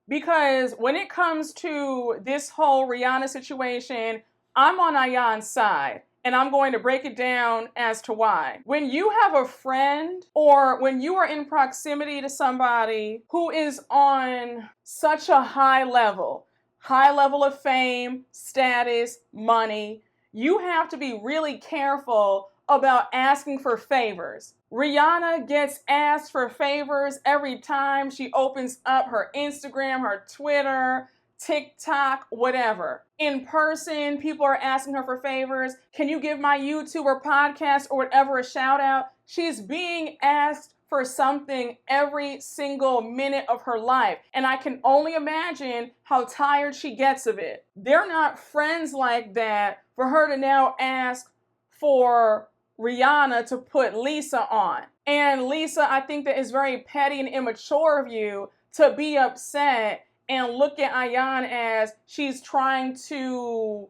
Because when it comes to this whole Rihanna situation, I'm on Ayan's side, and I'm going to break it down as to why. When you have a friend, or when you are in proximity to somebody who is on such a high level of fame, status, money, you have to be really careful about asking for favors. Rihanna gets asked for favors every time she opens up her Instagram, her Twitter, TikTok, whatever. In person, people are asking her for favors. Can you give my YouTube or podcast or whatever a shout out? She's being asked for something every single minute of her life. And I can only imagine how tired she gets of it. They're not friends like that for her to now ask for Rihanna to put Lesa on. And Lesa, I think that is very petty and immature of you to be upset and look at Ayan as she's trying to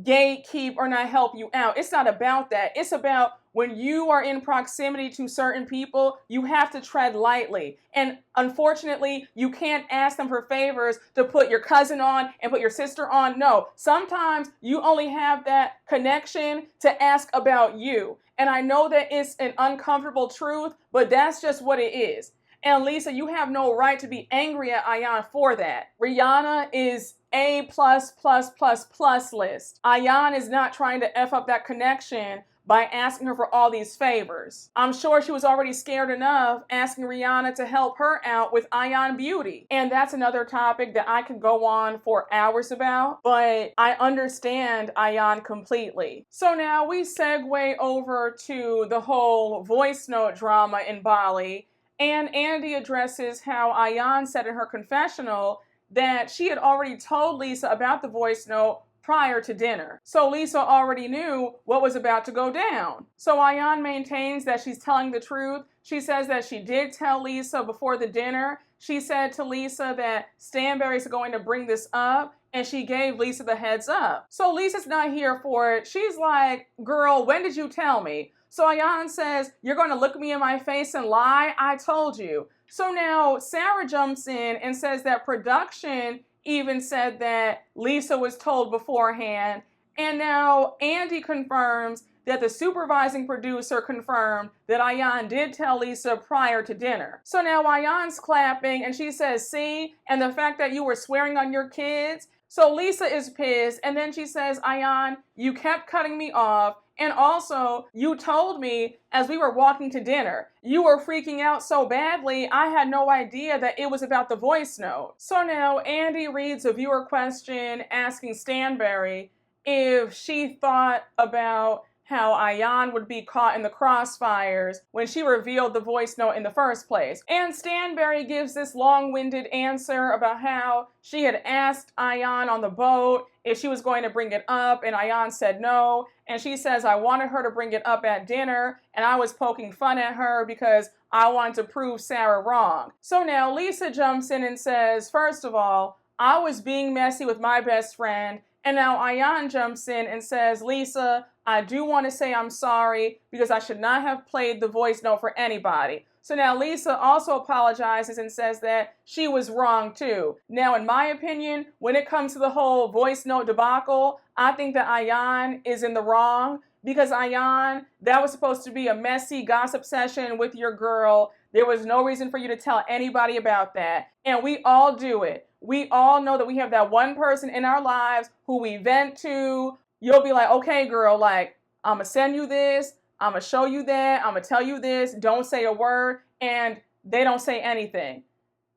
gatekeep or not help you out. It's not about that. It's about when you are in proximity to certain people, you have to tread lightly. And unfortunately, you can't ask them for favors to put your cousin on and put your sister on. No, sometimes you only have that connection to ask about you. And I know that it's an uncomfortable truth, but that's just what it is. And Lesa, you have no right to be angry at Ayan for that. Rihanna is A++++ list. Ayan is not trying to F up that connection by asking her for all these favors. I'm sure she was already scared enough asking Rihanna to help her out with Ayan Beauty. And that's another topic that I could go on for hours about, but I understand Ayan completely. So now we segue over to the whole voice note drama in Bali. And Andy addresses how Ayan said in her confessional that she had already told Lesa about the voice note prior to dinner. So Lesa already knew what was about to go down. So Ayan maintains that she's telling the truth. She says that she did tell Lesa before the dinner. She said to Lesa that Stanbury's going to bring this up, and she gave Lesa the heads up. So Lesa's not here for it. She's like, girl, when did you tell me? So Ayan says, you're going to look me in my face and lie? I told you. So now Sara jumps in and says that production even said that Lesa was told beforehand. And now Andy confirms that the supervising producer confirmed that Ayan did tell Lesa prior to dinner. So now Ayan's clapping and she says, see, and the fact that you were swearing on your kids. So Lesa is pissed, and then she says, Ayan, you kept cutting me off. And also, you told me as we were walking to dinner, you were freaking out so badly, I had no idea that it was about the voice note. So now Andy reads a viewer question asking Stanbury if she thought about how Ayan would be caught in the crossfires when she revealed the voice note in the first place. And Stanbury gives this long-winded answer about how she had asked Ayan on the boat if she was going to bring it up, and Ayan said no. And she says, I wanted her to bring it up at dinner, and I was poking fun at her because I wanted to prove Sara wrong. So now Lesa jumps in and says, first of all, I was being messy with my best friend. And now Ayan jumps in and says, Lesa, I do want to say I'm sorry because I should not have played the voice note for anybody. So now Lesa also apologizes and says that she was wrong too. Now, in my opinion, when it comes to the whole voice note debacle, I think that Ayan is in the wrong because Ayan, that was supposed to be a messy gossip session with your girl. There was no reason for you to tell anybody about that. And we all do it. We all know that we have that one person in our lives who we vent to. You'll be like, okay, girl, like, I'm going to send you this. I'm going to show you that. I'm going to tell you this. Don't say a word. And they don't say anything.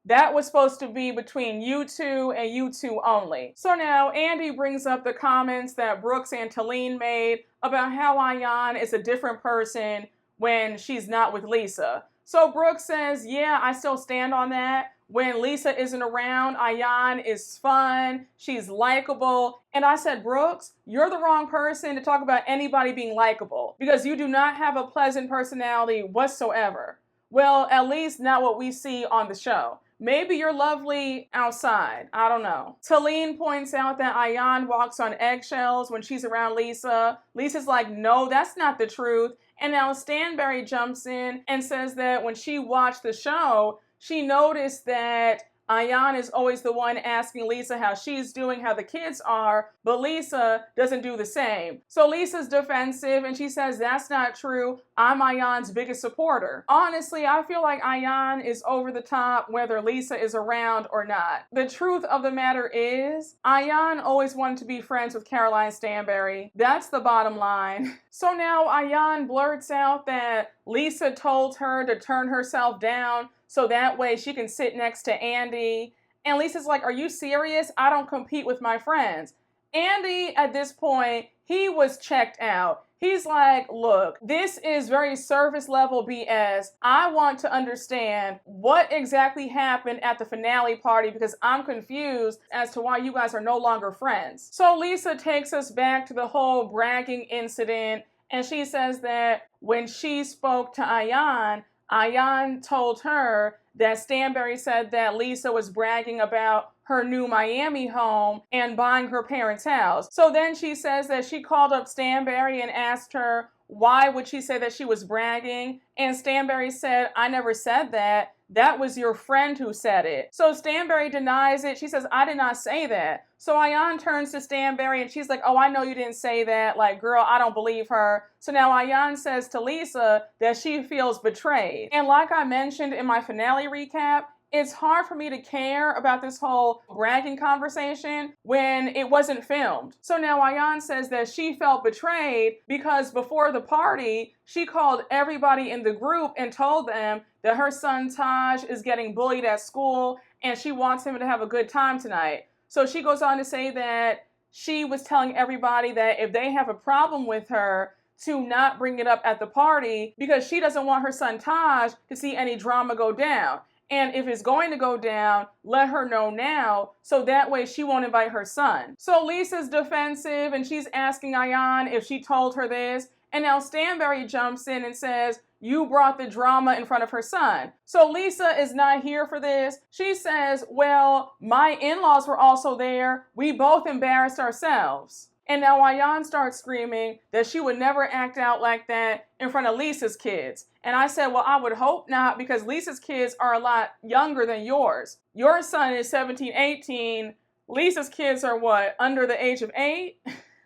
That was supposed to be between you two and you two only. So now Andy brings up the comments that Brooks and Taleen made about how Ayan is a different person when she's not with Lesa. So Brooks says, yeah, I still stand on that. When Lesa isn't around, Ayan is fun, she's likable. And I said, Brooks, you're the wrong person to talk about anybody being likable because you do not have a pleasant personality whatsoever. Well, at least not what we see on the show. Maybe you're lovely outside. I don't know. Taleen points out that Ayan walks on eggshells when she's around Lesa. Lisa's like, no, that's not the truth. And now Stanbury jumps in and says that when she watched the show, she noticed that Ayan is always the one asking Lesa how she's doing, how the kids are, but Lesa doesn't do the same. So Lisa's defensive and she says, that's not true. I'm Ayan's biggest supporter. Honestly, I feel like Ayan is over the top whether Lesa is around or not. The truth of the matter is, Ayan always wanted to be friends with Caroline Stanbury. That's the bottom line. So now Ayan blurts out that Lesa told her to turn herself down so that way she can sit next to Andy. And Lisa's like, are you serious? I don't compete with my friends. Andy, at this point, he was checked out. He's like, look, this is very surface level BS. I want to understand what exactly happened at the finale party because I'm confused as to why you guys are no longer friends. So Lesa takes us back to the whole bragging incident, and she says that when she spoke to Ayan, Ayan told her that Stanbury said that Lesa was bragging about her new Miami home and buying her parents' house. So then she says that she called up Stanbury and asked her why would she say that she was bragging. And Stanbury said, I never said that. That was your friend who said it. So Stanbury denies it. She says, I did not say that. So Ayan turns to Stanbury and she's like, oh, I know you didn't say that. Like, girl, I don't believe her. So now Ayan says to Lesa that she feels betrayed. And like I mentioned in my finale recap, it's hard for me to care about this whole bragging conversation when it wasn't filmed. So now Ayan says that she felt betrayed because before the party, she called everybody in the group and told them that her son Taj is getting bullied at school and she wants him to have a good time tonight. So she goes on to say that she was telling everybody that if they have a problem with her, to not bring it up at the party because she doesn't want her son Taj to see any drama go down. And if it's going to go down, let her know now so that way she won't invite her son. So Lisa's defensive and she's asking Ayan if she told her this. And now Stanbury jumps in and says, you brought the drama in front of her son. So Lesa is not here for this. She says, well, my in-laws were also there. We both embarrassed ourselves. And now Ayan starts screaming that she would never act out like that in front of Lisa's kids. And I said, well, I would hope not because Lisa's kids are a lot younger than yours. Your son is 17, 18. Lisa's kids are what, under the age of 8?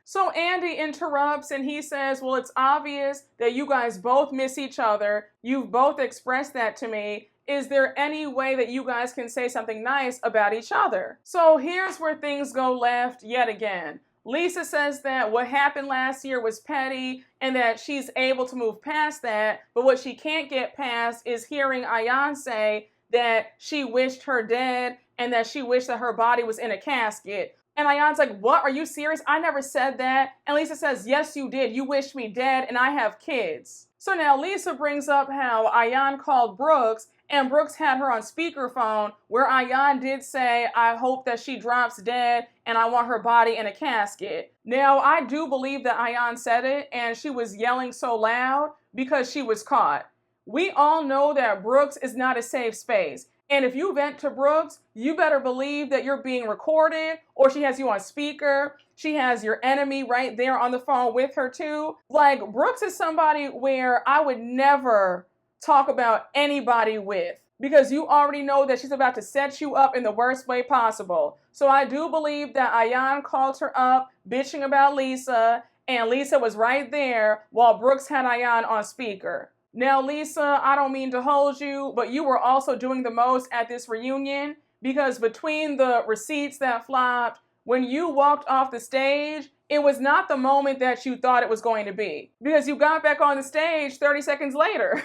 So Andy interrupts and he says, well, it's obvious that you guys both miss each other. You've both expressed that to me. Is there any way that you guys can say something nice about each other? So here's where things go left yet again. Lesa says that what happened last year was petty and that she's able to move past that, but what she can't get past is hearing Ayan say that she wished her dead and that she wished that her body was in a casket. And Ayan's like, what? Are you serious? I never said that. And Lesa says, yes, you did. You wished me dead and I have kids. So now Lesa brings up how Ayan called Brooks and Brooks had her on speakerphone where Ayan did say, I hope that she drops dead and I want her body in a casket. Now, I do believe that Ayan said it and she was yelling so loud because she was caught. We all know that Brooks is not a safe space. And if you vent to Brooks, you better believe that you're being recorded or she has you on speaker. She has your enemy right there on the phone with her too. Like, Brooks is somebody where I would never talk about anybody with because you already know that she's about to set you up in the worst way possible. So I do believe that Ayan called her up bitching about Lesa and Lesa was right there while Brooks had Ayan on speaker. Now, Lesa, I don't mean to hold you, but you were also doing the most at this reunion because between the receipts that flopped, when you walked off the stage, it was not the moment that you thought it was going to be because you got back on the stage 30 seconds later.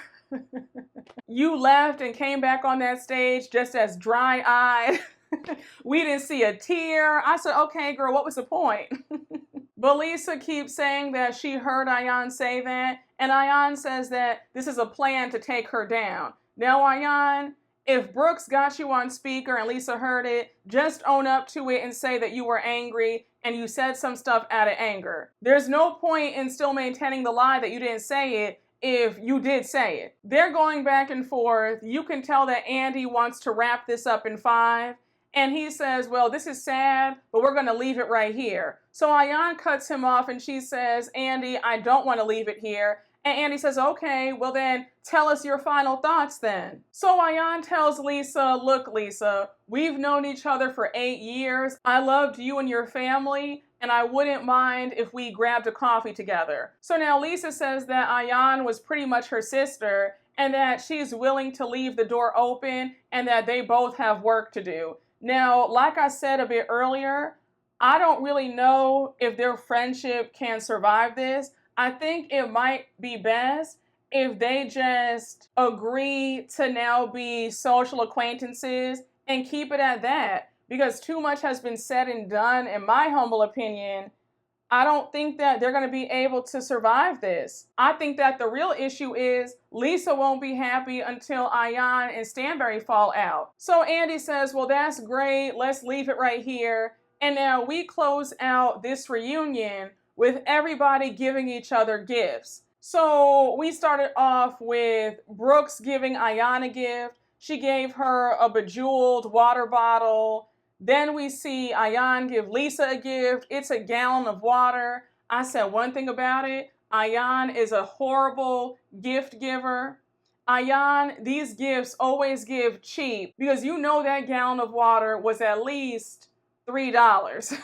You left and came back on that stage just as dry-eyed. We didn't see a tear. I said, okay, girl, what was the point? But Lesa keeps saying that she heard Ayan say that, and Ayan says that this is a plan to take her down. Now, Ayan, if Brooks got you on speaker and Lesa heard it, just own up to it and say that you were angry and you said some stuff out of anger. There's no point in still maintaining the lie that you didn't say it if you did say it. They're going back and forth. You can tell that Andy wants to wrap this up in 5. And he says, well, this is sad, but we're going to leave it right here. So Ayan cuts him off and she says, Andy, I don't want to leave it here. And Andy says, okay, well then tell us your final thoughts then. So Ayan tells Lesa, look, Lesa, we've known each other for 8 years. I loved you and your family, and I wouldn't mind if we grabbed a coffee together. So now Lesa says that Ayan was pretty much her sister and that she's willing to leave the door open and that they both have work to do. Now, like I said a bit earlier, I don't really know if their friendship can survive this. I think it might be best if they just agree to now be social acquaintances and keep it at that. Because too much has been said and done, in my humble opinion. I don't think that they're going to be able to survive this. I think that the real issue is Lesa won't be happy until Ayan and Stanbury fall out. So Andy says, well, that's great. Let's leave it right here. And now we close out this reunion with everybody giving each other gifts. So we started off with Brooks giving Ayan a gift. She gave her a bejeweled water bottle. Then we see Ayan give Lesa a gift. It's a gallon of water. I said one thing about it. Ayan is a horrible gift giver. Ayan, these gifts always give cheap because you know that gallon of water was at least $3.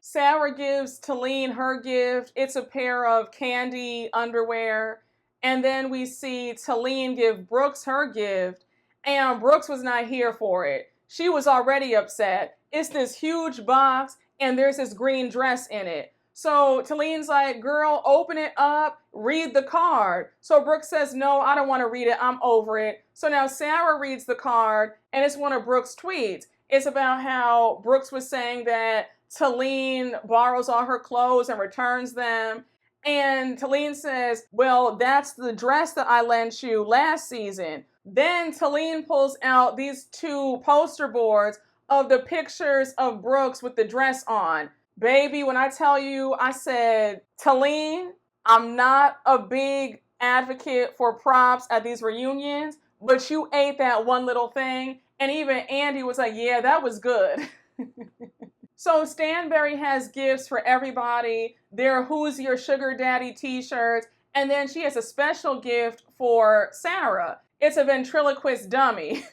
Sara gives Taleen her gift. It's a pair of candy underwear. And then we see Taleen give Brooks her gift. And Brooks was not here for it. She was already upset. It's this huge box and there's this green dress in it. So Taleen's like, girl, open it up, read the card. So Brooke says, no, I don't want to read it. I'm over it. So now Sara reads the card and it's one of Brooke's tweets. It's about how Brooks was saying that Taleen borrows all her clothes and returns them. And Taleen says, well, that's the dress that I lent you last season. Then Taleen pulls out these 2 poster boards of the pictures of Brooks with the dress on. Baby, when I tell you, I said, Taleen, I'm not a big advocate for props at these reunions, but you ate that one little thing. And even Andy was like, yeah, that was good. So Stanbury has gifts for everybody. Their Who's Your Sugar Daddy t-shirts. And then she has a special gift for Sara. It's a ventriloquist dummy.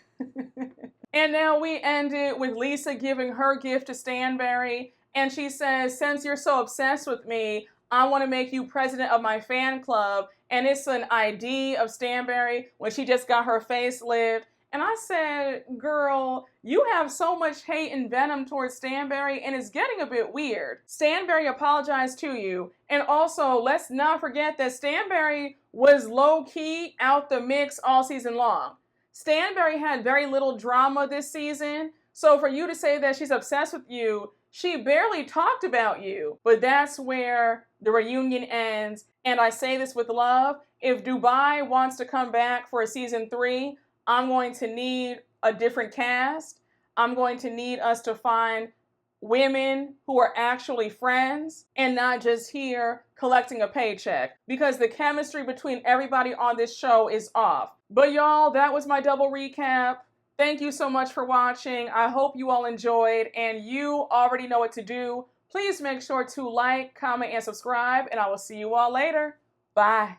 And now we ended with Lesa giving her gift to Stanbury. And she says, since you're so obsessed with me, I want to make you president of my fan club. And it's an ID of Stanbury when she just got her facelift. And I said, girl, you have so much hate and venom towards Stanbury, and it's getting a bit weird. Stanbury apologized to you. And also, let's not forget that Stanbury was low-key out the mix all season long. Stanbury had very little drama this season. So for you to say that she's obsessed with you, She barely talked about you. But that's where the reunion ends. And I say this with love. If Dubai wants to come back for a season 3, I'm going to need a different cast. I'm going to need us to find women who are actually friends and not just here collecting a paycheck, because the chemistry between everybody on this show is off. But y'all, that was my double recap. Thank you so much for watching. I hope you all enjoyed, and you already know what to do. Please make sure to like, comment, and subscribe, and I will see you all later. Bye.